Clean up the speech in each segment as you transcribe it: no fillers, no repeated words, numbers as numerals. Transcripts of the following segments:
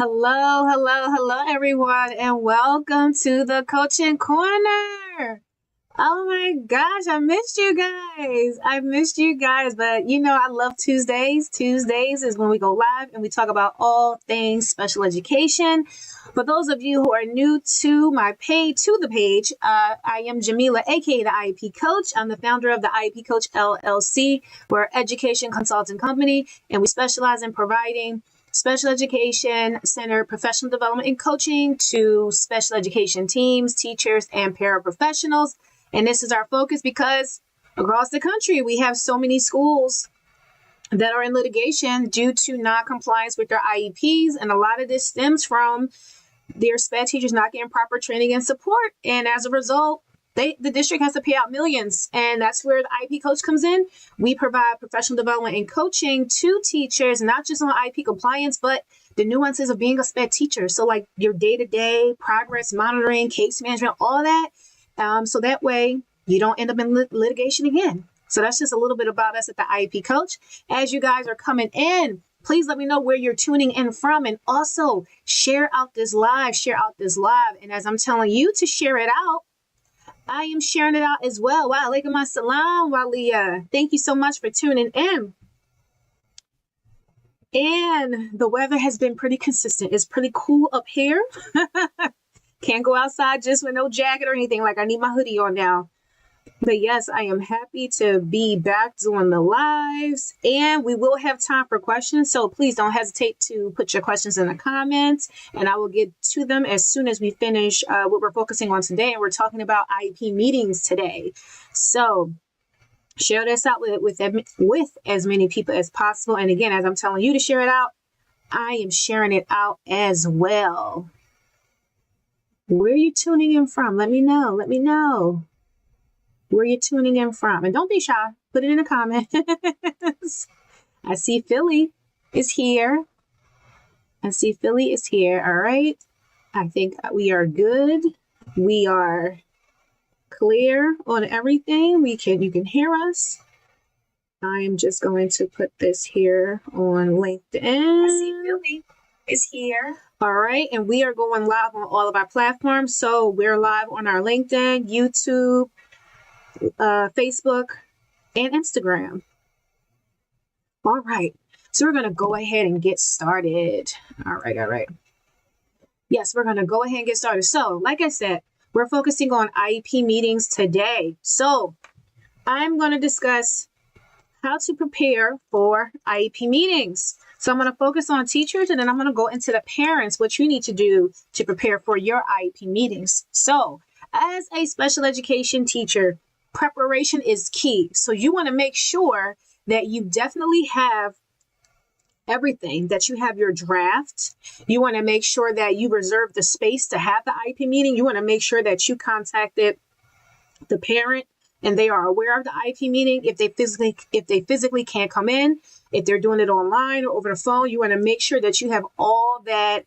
Hello, everyone, and welcome to the Coaching Corner. Oh my gosh, I missed you guys. But I love Tuesdays. Tuesdays is when we go live and we talk about all things special education. For those of you who are new to the page, I am Jamila, aka the IEP Coach. I'm the founder of the IEP Coach LLC. We're an education consulting company, and we specialize in providing special education centered professional development and coaching to special education teams, teachers, and paraprofessionals. And this is our focus because across the country, we have so many schools that are in litigation due to non-compliance with their IEPs. And a lot of this stems from their Sped teachers not getting proper training and support. And as a result, the district has to pay out millions. And that's where the IEP Coach comes in. We provide professional development and coaching to teachers, not just on IEP compliance, but the nuances of being a Sped teacher. So like your day-to-day progress monitoring, case management, all that. So that way you don't end up in litigation again. So that's just a little bit about us at the IEP Coach. As you guys are coming in, please let me know where you're tuning in from, and also share out this live. And as I'm telling you to share it out, I am sharing it out as well. Wow, alaikum assalam, Walia. Thank you so much for tuning in. And the weather has been pretty consistent. It's pretty cool up here. Can't go outside just with no jacket or anything. Like I need my hoodie on now. But yes, I am happy to be back doing the lives, and we will have time for questions. So please don't hesitate to put your questions in the comments, and I will get to them as soon as we finish what we're focusing on today. And we're talking about IEP meetings today. So share this out with as many people as possible. And again, as I'm telling you to share it out, I am sharing it out as well. Where are you tuning in from? Let me know. Where you're tuning in from. And don't be shy. Put it in the comments. I see Philly is here. All right. I think we are good. We are clear on everything. You can hear us. I am just going to put this here on LinkedIn. I see Philly is here. All right. And we are going live on all of our platforms. So we're live on our LinkedIn, YouTube, Facebook, and Instagram. All right. So we're going to go ahead and get started. All right. Yes, we're going to go ahead and get started. So like I said, we're focusing on IEP meetings today. So I'm going to discuss how to prepare for IEP meetings. So I'm going to focus on teachers, and then I'm going to go into the parents, what you need to do to prepare for your IEP meetings. So as a special education teacher, preparation is key. So you want to make sure that you definitely have everything, that you have your draft. You want to make sure that you reserve the space to have the IEP meeting. You want to make sure that you contacted the parent and they are aware of the IEP meeting. If they physically can't come in, if they're doing it online or over the phone, you want to make sure that you have all that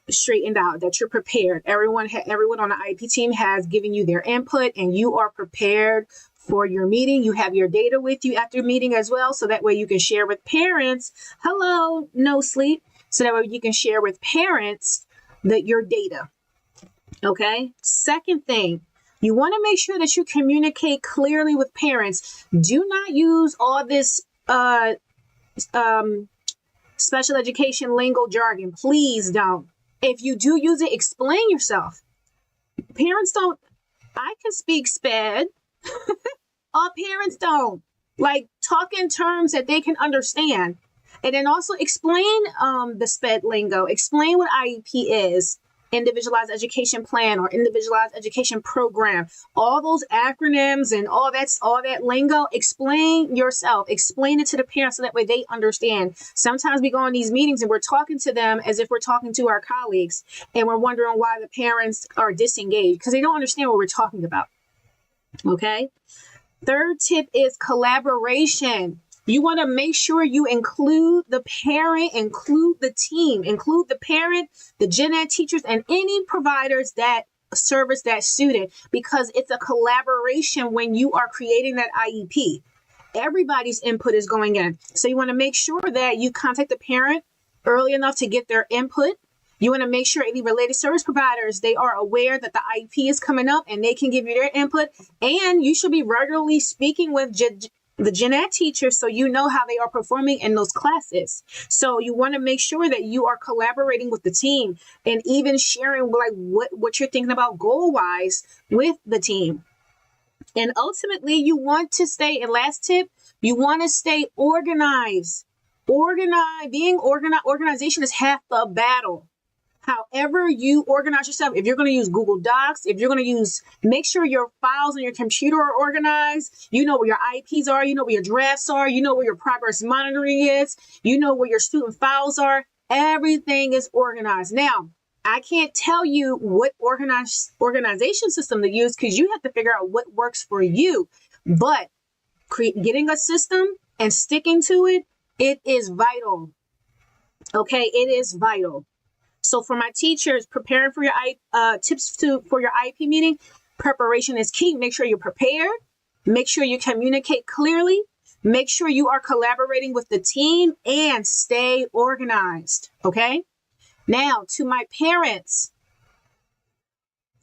straightened out, that you're prepared. Everyone on the IEP team has given you their input, and you are prepared for your meeting. You have your data with you after meeting as well, so that way you can share with parents. Hello, no sleep. So that way you can share with parents your data. Okay. Second thing, you want to make sure that you communicate clearly with parents. Do not use all this special education lingo jargon. Please don't. If you do use it, explain yourself. Parents don't. I can speak Sped. All parents don't. Like, talk in terms that they can understand. And then also explain the Sped lingo. Explain what IEP is. Individualized education plan or individualized education program. All those acronyms and all that lingo. Explain yourself. Explain it to the parents so that way they understand. Sometimes we go on these meetings and we're talking to them as if we're talking to our colleagues, and we're wondering why the parents are disengaged because they don't understand what we're talking about. Okay. Third tip is collaboration. You want to make sure you include the parent, include the team, include the parent, the gen ed teachers, and any providers that service that student, because it's a collaboration when you are creating that IEP. Everybody's input is going in. So you want to make sure that you contact the parent early enough to get their input. You want to make sure any related service providers, they are aware that the IEP is coming up and they can give you their input. And you should be regularly speaking with the gen ed teachers so you know how they are performing in those classes. So you want to make sure that you are collaborating with the team and even sharing like what you're thinking about goal-wise with the team. And ultimately, you want to stay, and last tip, you want to stay organized. Organization is half the battle. However you organize yourself, if you're going to use Google Docs, if you're going to make sure your files on your computer are organized, you know where your IEPs are, you know where your drafts are, you know where your progress monitoring is, you know where your student files are, everything is organized. Now, I can't tell you what organization system to use because you have to figure out what works for you, but getting a system and sticking to it, it is vital. Okay, it is vital. So for my teachers, preparing for your tips for your IEP meeting, preparation is key. Make sure you're prepared. Make sure you communicate clearly. Make sure you are collaborating with the team and stay organized. Okay. Now to my parents,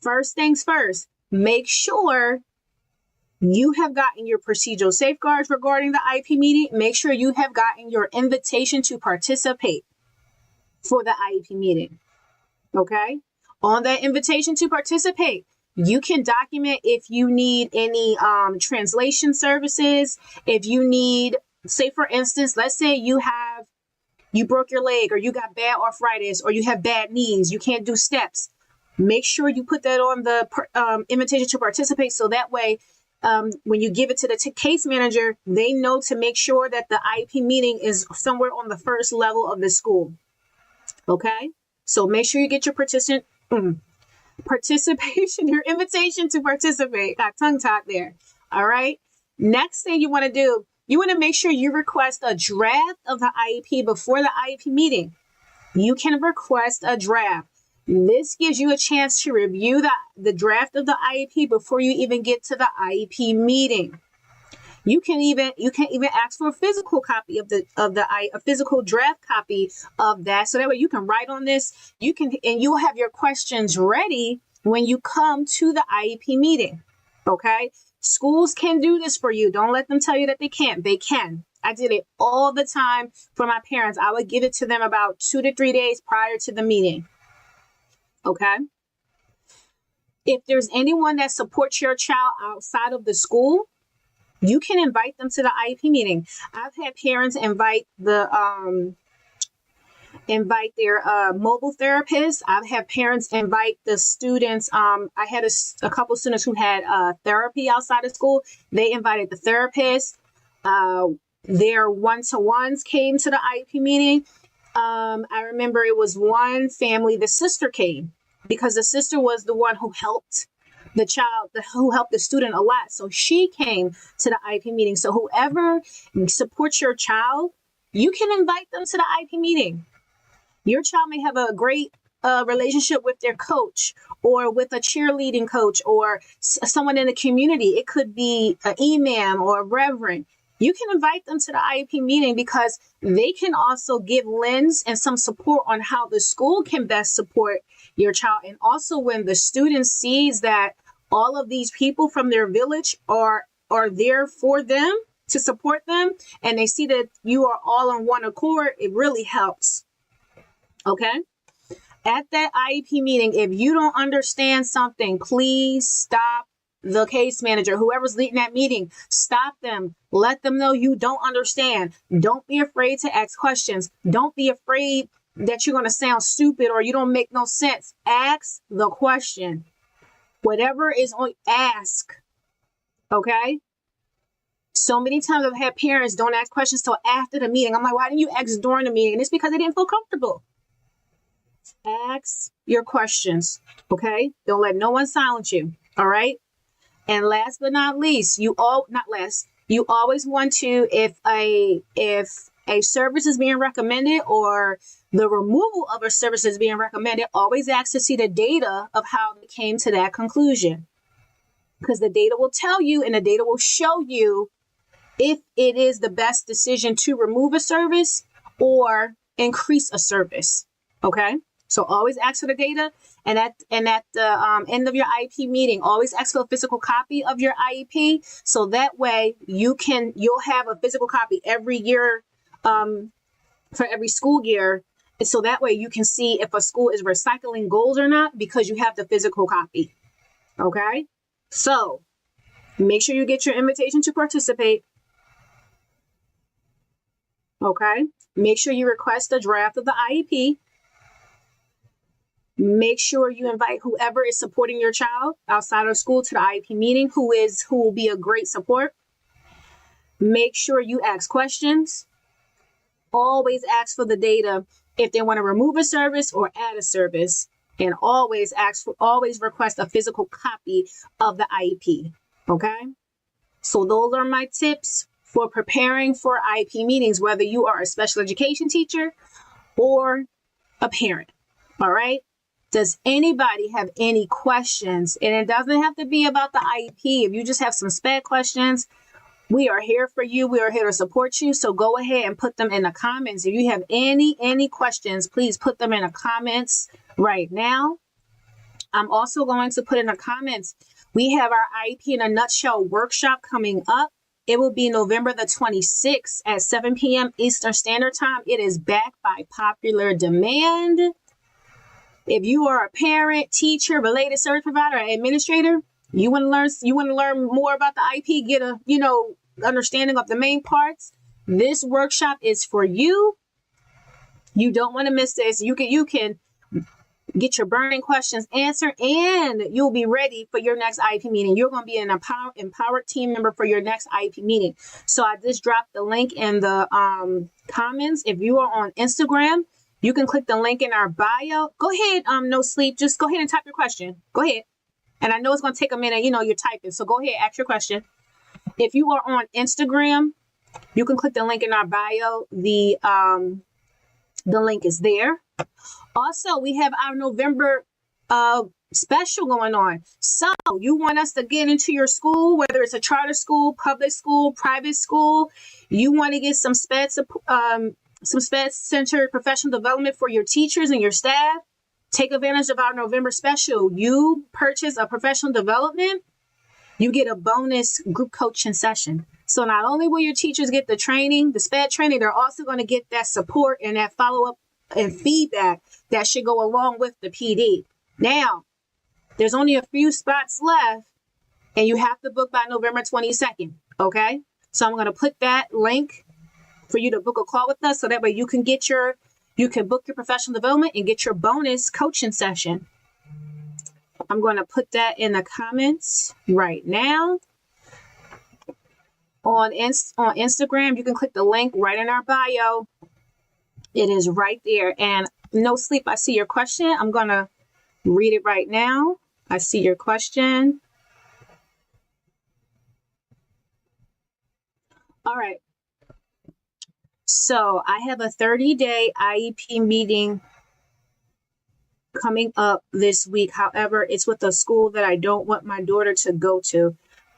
first things first, make sure you have gotten your procedural safeguards regarding the IEP meeting. Make sure you have gotten your invitation to participate for the IEP meeting. Okay. On that invitation to participate, you can document if you need any translation services, if you need, say for instance, let's say you broke your leg or you got bad arthritis or you have bad knees, you can't do steps. Make sure you put that on the invitation to participate so that way when you give it to the case manager, they know to make sure that the IEP meeting is somewhere on the first level of the school. Okay, so make sure you get your participation, your invitation to participate. Got tongue-tied there. All right. Next thing you want to do, you want to make sure you request a draft of the IEP before the IEP meeting. You can request a draft. This gives you a chance to review the draft of the IEP before you even get to the IEP meeting. You can even ask for a physical copy of a physical draft copy of that, so that way you can write on this. You'll have your questions ready when you come to the IEP meeting. Okay, schools can do this for you. Don't let them tell you that they can't. They can. I did it all the time for my parents. I would give it to them about 2 to 3 days prior to the meeting. Okay. If there's anyone that supports your child outside of the school, you can invite them to the IEP meeting. I've had parents invite their mobile therapists. I've had parents invite the students. I had a couple students who had therapy outside of school. They invited the therapist. Their one-to-ones came to the IEP meeting. I remember it was one family, the sister came because the sister was the one who helped the child, who helped the student a lot. So she came to the IEP meeting. So whoever supports your child, you can invite them to the IEP meeting. Your child may have a great relationship with their coach or with a cheerleading coach or someone in the community. It could be an imam or a reverend. You can invite them to the IEP meeting because they can also give lens and some support on how the school can best support your child. And also when the student sees that all of these people from their village are there for them to support them, and they see that you are all on one accord, it really helps. Okay. At that IEP meeting, if you don't understand something, please stop the case manager, whoever's leading that meeting. Stop them. Let them know you don't understand. Don't be afraid to ask questions. Don't be afraid that you're going to sound stupid or you don't make no sense. Ask the question. Whatever is on, ask. Okay? So many times I've had parents don't ask questions till after the meeting. I'm like, why didn't you ask during the meeting? And it's because they didn't feel comfortable. Ask your questions. Okay? Don't let no one silence you. All right? And last but not least, you always want to, if a service is being recommended or the removal of a service is being recommended, always ask to see the data of how they came to that conclusion. Because the data will tell you and the data will show you if it is the best decision to remove a service or increase a service. Okay. So always ask for the data, and at the end of your IEP meeting, always ask for a physical copy of your IEP. So that way you'll have a physical copy every year, for every school year. And so that way you can see if a school is recycling goals or not, because you have the physical copy. Okay. So make sure you get your invitation to participate. Okay. Make sure you request a draft of the IEP. Make sure you invite whoever is supporting your child outside of school to the IEP meeting, who will be a great support. Make sure you ask questions. Always ask for the data if they want to remove a service or add a service, and always request a physical copy of the IEP. Okay. So those are my tips for preparing for IEP meetings, whether you are a special education teacher or a parent. All right. Does anybody have any questions? And it doesn't have to be about the IEP. If you just have some Sped questions, we are here for you. We are here to support you. So go ahead and put them in the comments. If you have any questions, please put them in the comments right now. I'm also going to put in the comments, we have our IEP in a nutshell workshop coming up. It will be November the 26th at 7 p.m. Eastern Standard Time. It is back by popular demand. If you are a parent, teacher, related service provider, or administrator, you want to learn more about the IEP, get a understanding of the main parts. This workshop is for you. You don't want to miss this. You can get your burning questions answered, and you'll be ready for your next IEP meeting. You're going to be an empowered team member for your next IEP meeting. So I just dropped the link in the comments. If you are on Instagram, you can click the link in our bio. Go ahead, no sleep. Just go ahead and type your question. Go ahead. And I know it's going to take a minute. You're typing. So go ahead, ask your question. If you are on Instagram, you can click the link in our bio. The link is there. Also, we have our November special going on. So you want us to get into your school, whether it's a charter school, public school, private school. You want to get some Sped-centered professional development for your teachers and your staff. Take advantage of our November special. You purchase a professional development, you get a bonus group coaching session. So not only will your teachers get the training, the Sped training, they're also going to get that support and that follow-up and feedback that should go along with the PD. Now, there's only a few spots left, and you have to book by November 22nd. Okay? So I'm going to put that link for you to book a call with us, so that way you can book your professional development and get your bonus coaching session. I'm going to put that in the comments right now. On Instagram, you can click the link right in our bio. It is right there. And no sleep, I see your question. I'm going to read it right now. I see your question. All right. So I have a 30-day IEP meeting coming up this week. However, it's with a school that I don't want my daughter to go to,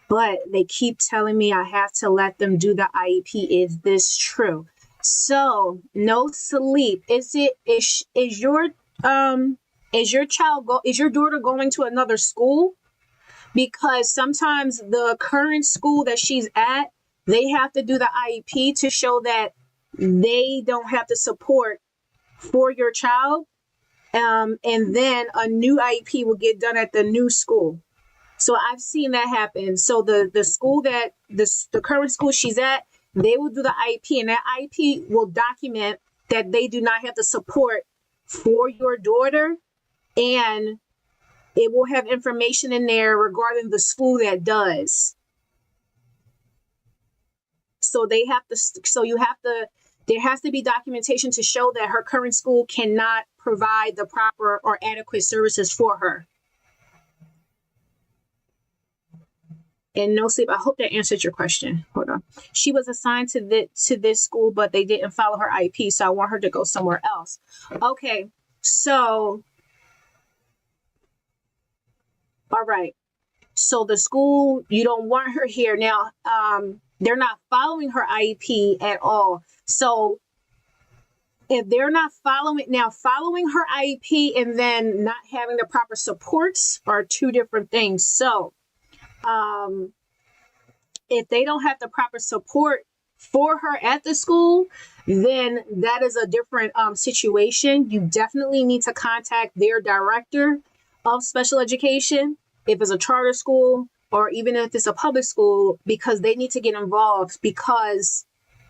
but they keep telling me I have to let them do the IEP. Is this true? So no sleep. Is your daughter going to another school? Because sometimes the current school that she's at, they have to do the IEP to show that they don't have the support for your child. And then a new IEP will get done at the new school. So I've seen that happen. So the school that the current school she's at, they will do the IEP, and that IEP will document that they do not have the support for your daughter, and it will have information in there regarding the school that does. So there has to be documentation to show that her current school cannot provide the proper or adequate services for her. And no sleep. I hope that answered your question. Hold on. She was assigned to this school, but they didn't follow her IEP, so I want her to go somewhere else. Okay. So, all right. So the school, you don't want her here. Now, they're not following her IEP at all. So If they're not following her IEP and then not having the proper supports are two different things. So if they don't have the proper support for her at the school, then that is a different situation. You definitely need to contact their director of special education, if it's a charter school or even if it's a public school, because they need to get involved because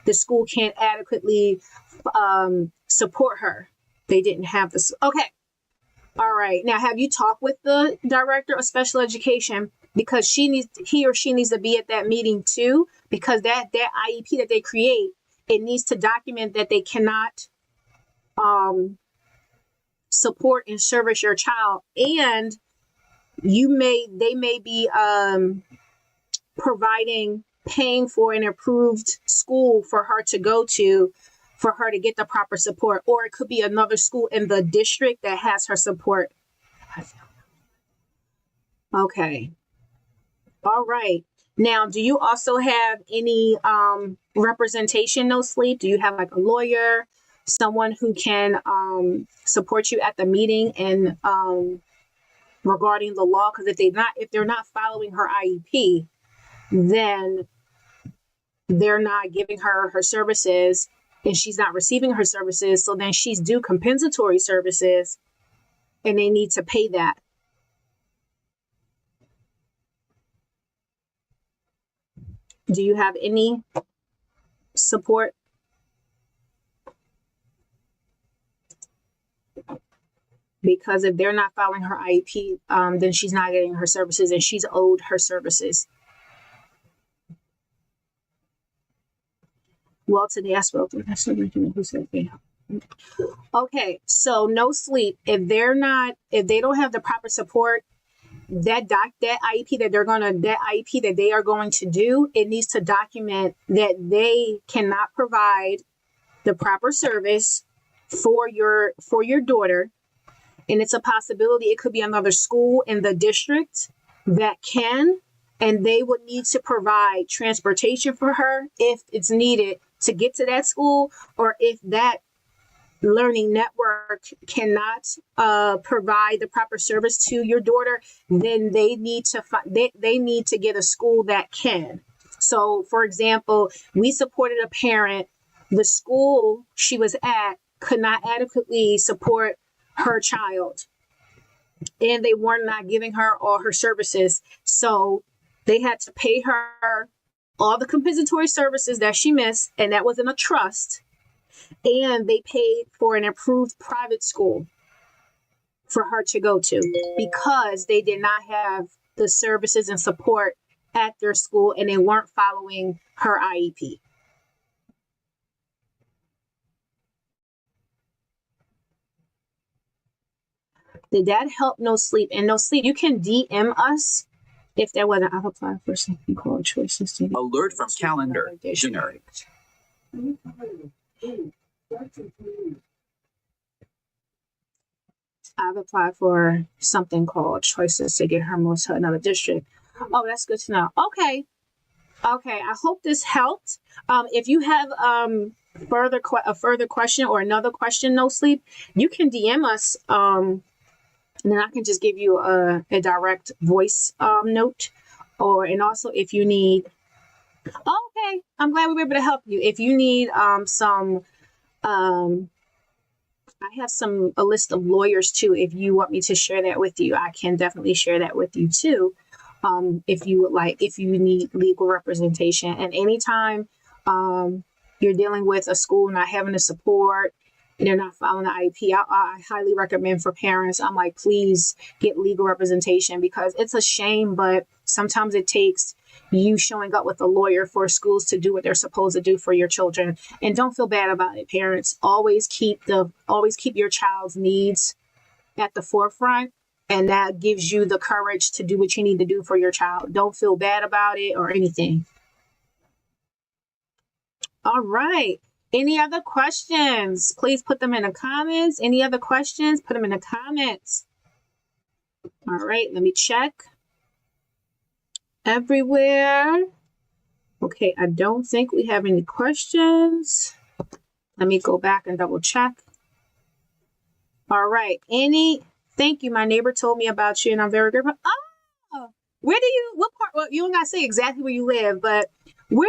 the school can't adequately support her. They didn't have this. Okay. All right. Now, have you talked with the director of special education? Because he or she needs to be at that meeting too, because that IEP that they create, it needs to document that they cannot support and service your child, and they may be paying for an approved school for her to go to, for her to get the proper support, or it could be another school in the district that has her support. Okay. All right. Now, do you also have any representation, no sleep? Do you have like a lawyer, someone who can support you at the meeting and regarding the law? Because if they're not following her IEP, then they're not giving her services and she's not receiving her services. So then she's due compensatory services and they need to pay that. Do you have any support? Because if they're not following her IEP, then she's not getting her services and she's owed her services. Well, today I spoke to who said they. Okay, so no sleep. If they don't have the proper support, that IEP that they are going to do, it needs to document that they cannot provide the proper service for your daughter. And it's a possibility it could be another school in the district that can, and they would need to provide transportation for her if it's needed to get to that school, or if that learning network cannot provide the proper service to your daughter, then they need to get a school that can. So, for example, we supported a parent. The school she was at could not adequately support her child, and they were not giving her all her services. So they had to pay her all the compensatory services that she missed, and that was in a trust. And they paid for an approved private school for her to go to because they did not have the services and support at their school and they weren't following her IEP. Did that help? No sleep. And no sleep, you can DM us if there wasn't. I've applied for something called choices. Alert from calendar. Generic. I've applied for something called choices to get her moved to another district. Oh, that's good to know. Okay. I hope this helped. If you have a further question or another question, no sleep, you can DM us. And then I can just give you a direct voice note, and also if you need. Okay, I'm glad we were able to help you. If you need I have a list of lawyers too. If you want me to share that with you, I can definitely share that with you too. If you would like, if you need legal representation, and anytime you're dealing with a school not having the support, and they're not following the IEP, I highly recommend for parents. I'm like, please get legal representation, because it's a shame, but sometimes it takes you showing up with a lawyer for schools to do what they're supposed to do for your children. And don't feel bad about it, parents. Always keep your child's needs at the forefront, and that gives you the courage to do what you need to do for your child. Don't feel bad about it or anything. All right. Any other questions? Please put them in the comments. Any other questions? Put them in the comments. All right, let me check everywhere. Okay, I don't think we have any questions. Let me go back and double check. All right. Thank you. My neighbor told me about you and I'm very grateful. Oh, what part? Well, you don't got to say exactly where you live, but where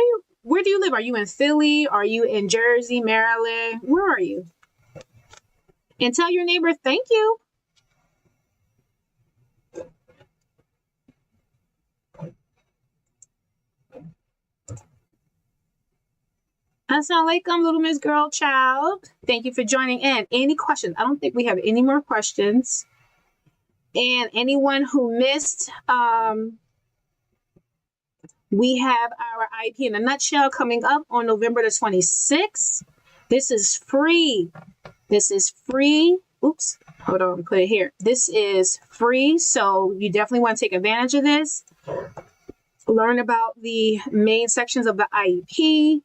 do you live? Are you in Philly? Are you in Jersey, Maryland? Where are you? And tell your neighbor, thank you. Assalamualaikum, little Miss Girl Child. Thank you for joining in. Any questions? I don't think we have any more questions. And anyone who missed, we have our IEP in a nutshell coming up on November the 26th. This is free. Oops, hold on, put it here. This is free, so you definitely want to take advantage of this. Learn about the main sections of the IEP.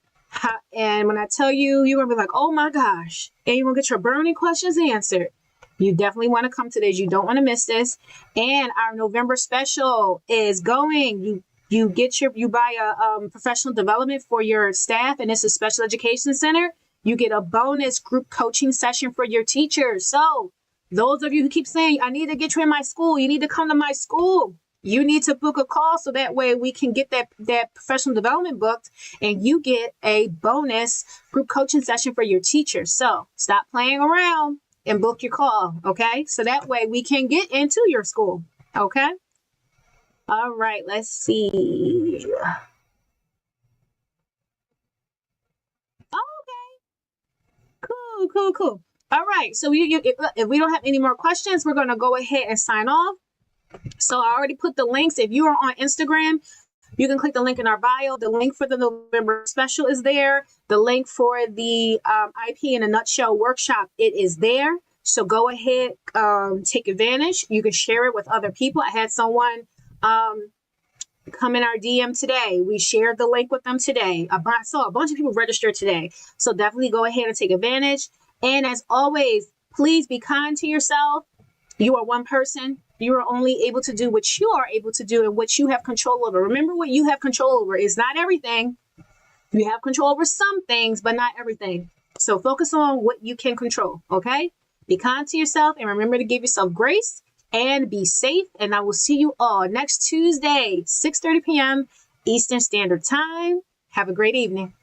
And when I tell you, you're going to be like, oh my gosh, and you're going to get your burning questions answered. You definitely want to come to this. You don't want to miss this. And our November special is going. You buy a professional development for your staff, and it's a special education center. You get a bonus group coaching session for your teachers. So those of you who keep saying, I need to get you in my school, you need to come to my school. You need to book a call so that way we can get that professional development booked and you get a bonus group coaching session for your teachers. So stop playing around and book your call, okay? So that way we can get into your school, okay? All right, let's see. Okay, cool. All right, so if we don't have any more questions, we're going to go ahead and sign off. So I already put the links. If you are on Instagram, you can click the link in our bio. The link for the November special is there. The link for the IEP in a nutshell workshop, it is there. So go ahead, take advantage. You can share it with other people. I had someone come in our DM today. We shared the link with them today. I saw a bunch of people registered today. So definitely go ahead and take advantage. And as always, please be kind to yourself. You are one person. You are only able to do what you are able to do and what you have control over. Remember, what you have control over is not everything. You have control over some things, but not everything. So focus on what you can control, okay? Be kind to yourself and remember to give yourself grace and be safe. And I will see you all next Tuesday, 6:30 p.m. Eastern Standard Time. Have a great evening.